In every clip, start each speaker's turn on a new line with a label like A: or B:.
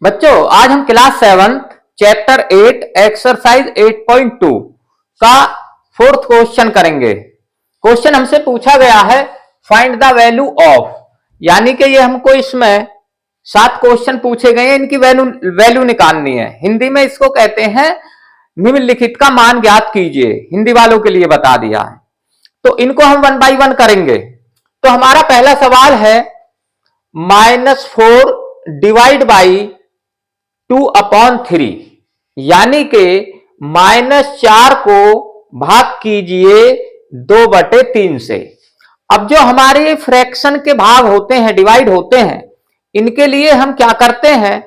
A: बच्चों आज हम क्लास 7 चैप्टर 8 एक्सरसाइज 8.2 का फोर्थ क्वेश्चन करेंगे। क्वेश्चन हमसे पूछा गया है फाइंड द वैल्यू ऑफ, यानी कि ये हमको इसमें 7 क्वेश्चन पूछे गए हैं, इनकी वैल्यू निकालनी है। हिंदी में इसको कहते हैं निम्नलिखित का मान ज्ञात कीजिए, हिंदी वालों के लिए बता दिया है। तो इनको हम 1 बाई 1 करेंगे। तो हमारा पहला सवाल है -4 डिवाइड बाई 2/3, यानी कि -4 को भाग कीजिए 2/3 से। अब जो हमारे फ्रैक्शन के भाग होते हैं, डिवाइड होते हैं, इनके लिए हम क्या करते हैं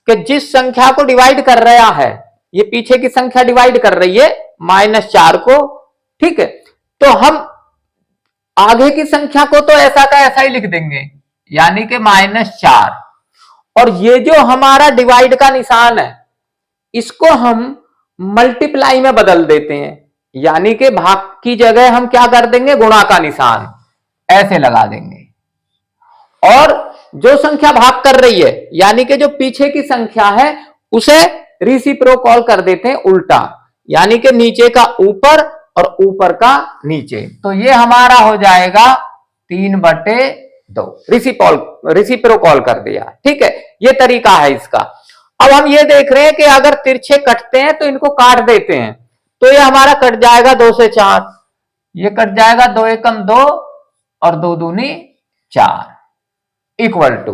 A: कि जिस संख्या को डिवाइड कर रहा है, ये पीछे की संख्या डिवाइड कर रही है -4 को, ठीक है, तो हम आगे की संख्या को तो ऐसा का ऐसा ही लिख देंगे, यानी कि -4। और ये जो हमारा डिवाइड का निशान है, इसको हम मल्टीप्लाई में बदल देते हैं, यानी कि भाग की जगह हम क्या कर देंगे, गुणा का निशान ऐसे लगा देंगे। और जो संख्या भाग कर रही है, यानी कि जो पीछे की संख्या है, उसे रेसिप्रोकल कर देते हैं उल्टा, यानी कि नीचे का ऊपर और ऊपर का नीचे। तो ये हमारा हो जाएगा 3/2, रेसिप्रोकल कर दिया, ठीक है। ये तरीका है इसका। अब हम ये देख रहे हैं कि अगर तिरछे कटते हैं तो इनको काट देते हैं, तो ये हमारा कट जाएगा 2 से 4, ये कट जाएगा 2 एकम 2 और 2 दूनी 4 इक्वल टू।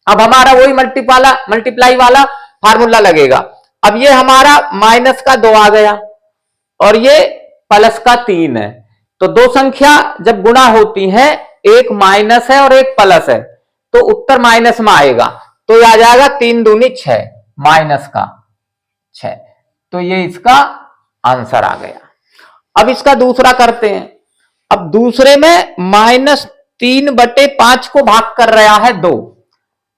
A: अब हमारा वही मल्टीप्लाई वाला फार्मूला लगेगा। अब ये हमारा माइनस का 2 आ गया और ये प्लस का 3 है। तो दो संख्या जब गुणा होती हैं, एक माइनस है और एक प्लस है, तो उत्तर माइनस में आएगा। तो ये आ जाएगा 3 दूनी 6, माइनस का 6। तो ये इसका आंसर आ गया। अब इसका दूसरा करते हैं। अब दूसरे में -3/5 को भाग कर रहा है 2,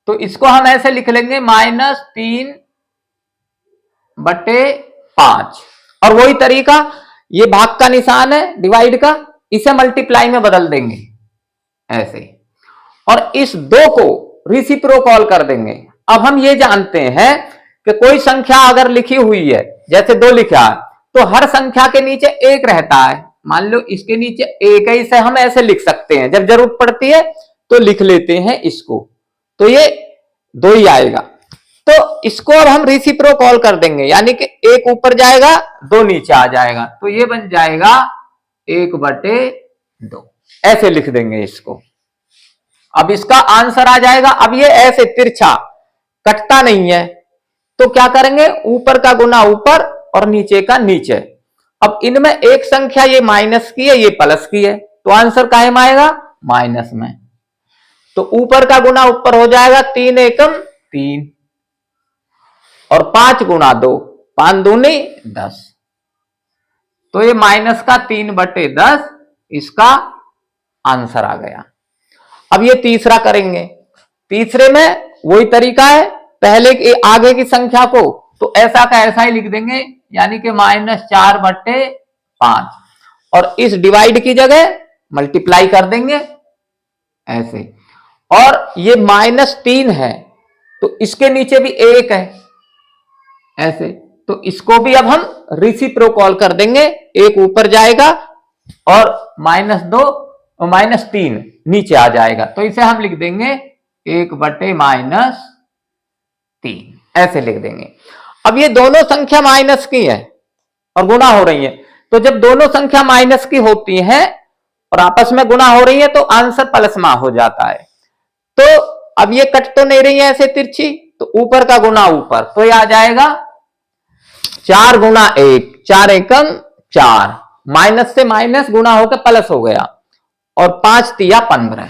A: तो इसको हम ऐसे लिख लेंगे -3/5। और वही तरीका, ये भाग का निशान है डिवाइड का, इसे मल्टीप्लाई में बदल देंगे ऐसे, और इस 2 को रेसिप्रोकल कर देंगे। अब हम ये जानते हैं कि कोई संख्या अगर लिखी हुई है, जैसे 2 लिखा है, तो हर संख्या के नीचे 1 रहता है। मान लो इसके नीचे 1 है, इसे हम ऐसे लिख सकते हैं, जब जरूरत पड़ती है तो लिख लेते हैं इसको, तो ये 2 ही आएगा। तो इसको अब हम रेसिप्रोकल कर देंगे, यानी कि 1 ऊपर जाएगा 2 नीचे आ जाएगा, तो ये बन जाएगा 1/2, ऐसे लिख देंगे इसको। अब इसका आंसर आ जाएगा। अब ये ऐसे तिरछा कटता नहीं है, तो क्या करेंगे, ऊपर का गुना ऊपर और नीचे का नीचे। अब इनमें एक संख्या ये माइनस की है, ये प्लस की है, तो आंसर काहे में आएगा, माइनस में। तो ऊपर का गुना ऊपर हो जाएगा 3 एकम 3 और 5 गुणा 2, 5 दूनी 10, तो ये माइनस का 3/10 इसका आंसर आ गया। अब ये तीसरा करेंगे। तीसरे में वही तरीका है, पहले की आगे की संख्या को तो ऐसा का ऐसा ही लिख देंगे, यानी कि -4/5, और इस डिवाइड की जगह मल्टीप्लाई कर देंगे ऐसे। और ये -3 है, तो इसके नीचे भी 1 है ऐसे, तो इसको भी अब हम रेसिप्रोकल कर देंगे, 1 ऊपर जाएगा और -2 और -3 नीचे आ जाएगा, तो इसे हम लिख देंगे 1/-3, ऐसे लिख देंगे। अब ये दोनों संख्या माइनस की है और गुणा हो रही है, तो जब दोनों संख्या माइनस की होती है और आपस में गुणा हो रही है, तो आंसर प्लस में हो जाता है। तो अब ये कट तो नहीं रही है ऐसे तिरछी, तो ऊपर का गुना ऊपर, तो ये आ जाएगा 4 गुणा 1, 4 एकम 4, माइनस से माइनस गुणा होकर प्लस हो गया, और 5 तिया 15,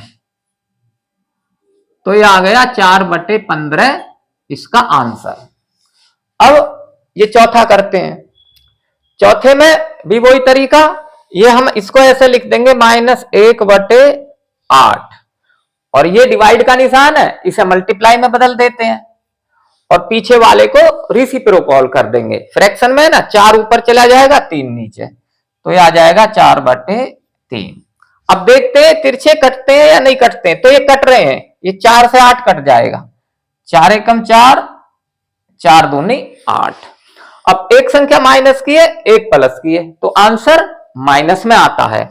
A: तो ये आ गया 4/15 इसका आंसर। अब ये चौथा करते हैं। चौथे में भी वही तरीका, ये हम इसको ऐसे लिख देंगे -1/8, और ये डिवाइड का निशान है, इसे मल्टीप्लाई में बदल देते हैं और पीछे वाले को रेसिप्रोकल कर देंगे। फ्रैक्शन में ना 4 ऊपर चला जाएगा 3 नीचे, तो ये आ जाएगा 4/3। अब देखते हैं तिरछे कटते हैं या नहीं कटते हैं, तो ये कट रहे हैं, ये 4 से 8 कट जाएगा, 4 एकम 4, 4 दूनी 8। अब एक संख्या माइनस की है, एक प्लस की है, तो आंसर माइनस में आता है।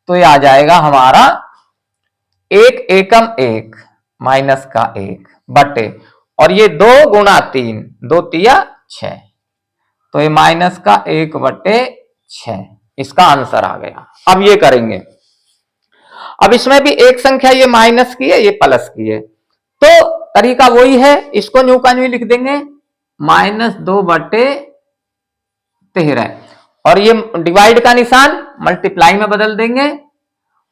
A: तो ये आ जाएगा हमारा 1 एकम 1 माइनस का 1 बटे, और ये 2 गुणा 3, 2 तिया 6, तो ये माइनस का 1 बटे 6 इसका आंसर आ गया। अब ये करेंगे, अब इसमें भी एक संख्या ये माइनस की है, ये प्लस की है, तो तरीका वही है, इसको न्यू का न्यू लिख देंगे, -2 बटे 13, और ये डिवाइड का निशान मल्टीप्लाई में बदल देंगे,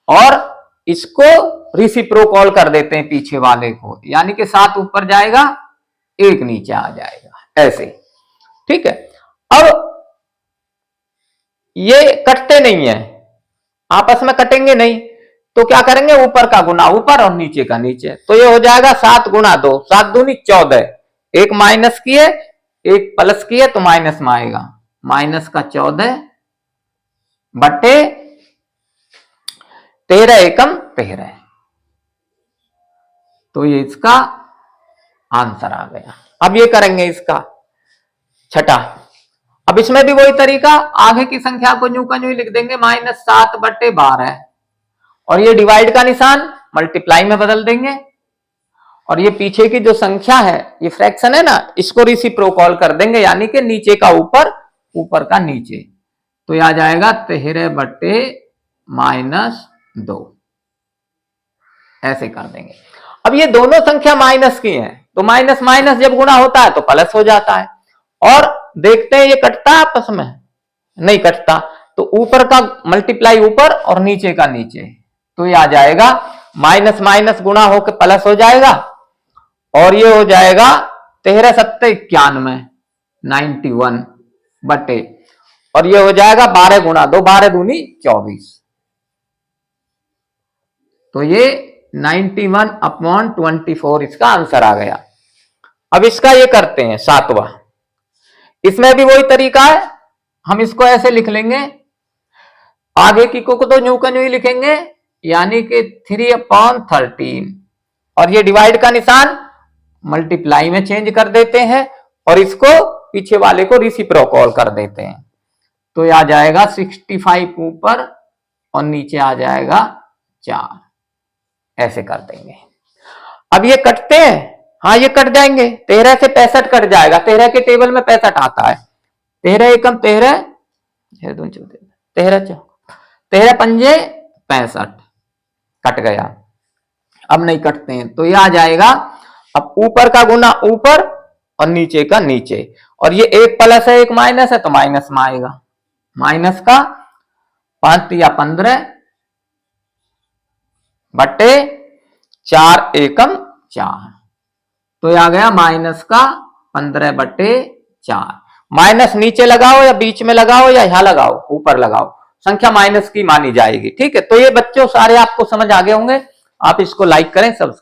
A: और इसको रिसिप्रोकल कर देते हैं पीछे वाले को, यानी कि 7 ऊपर जाएगा 1 नीचे आ जाएगा, ऐसे। ठीक है, अब ये कटते नहीं है, आपस में कटेंगे नहीं, तो क्या करेंगे, ऊपर का गुना ऊपर और नीचे का नीचे, तो ये हो जाएगा 7 गुणा 2, 7 दूनी 14, एक माइनस की है एक प्लस की है, तो माइनस में आएगा, माइनस का 14 बटे 13 एकम 13, तो ये इसका आंसर आ गया। अब ये करेंगे इसका छठा, अब इसमें भी वही तरीका, आगे की संख्या को न्यू का न्यू लिख देंगे, -7 बटे 12, और ये डिवाइड का निशान मल्टीप्लाई में बदल देंगे, और ये पीछे की जो संख्या है, ये फ्रैक्शन है ना, इसको रेसिप्रोकल कर देंगे, यानी कि नीचे का ऊपर, ऊपर का नीचे, तो ये आ जाएगा 13 बटे -2, ऐसे कर देंगे। अब ये दोनों संख्या माइनस की हैं, तो माइनस माइनस जब गुणा होता है तो प्लस हो जाता है, और देखते हैं ये कटता है आपस में, नहीं कटता, तो ऊपर का मल्टीप्लाई ऊपर और नीचे का नीचे, तो ये आ जाएगा माइनस माइनस गुणा होकर प्लस हो जाएगा, और ये हो जाएगा 13 सत्ते 91, 91 बटे, और ये हो जाएगा 12 गुणा 2, 12 दूनी 24, तो ये 91/24 इसका आंसर आ गया। अब इसका ये करते हैं सातवां, इसमें भी वही तरीका है, हम इसको ऐसे लिख लेंगे, आगे की को तो न्यू का न्यू ही लिखेंगे, यानी कि 3/13, और ये डिवाइड का निशान मल्टीप्लाई में चेंज कर देते हैं, और इसको पीछे वाले को रेसिप्रोकल कर देते हैं, तो ये आ जाएगा 65 ऊपर और नीचे आ जाएगा 4, ऐसे कर देंगे। अब ये कटते हैं, हाँ ये कट जाएंगे, 13 से 65 कट जाएगा, 13 के टेबल में 65 आता है, 13 एकम 13, 13 पंजे 65 कट गया, अब नहीं कटते हैं, तो ये आ जाएगा, अब ऊपर का गुना ऊपर और नीचे का नीचे, और ये एक प्लस है एक माइनस है, तो माइनस में आएगा, माइनस का 5 या 15 बटे 4 एकम 4, तो ये आ गया माइनस का 15 बटे 4, माइनस नीचे लगाओ या बीच में लगाओ या यहां लगाओ, ऊपर लगाओ, संख्या माइनस की मानी जाएगी। ठीक है, तो ये बच्चों सारे आपको समझ आ गए होंगे, आप इसको लाइक करें, सब्सक्राइब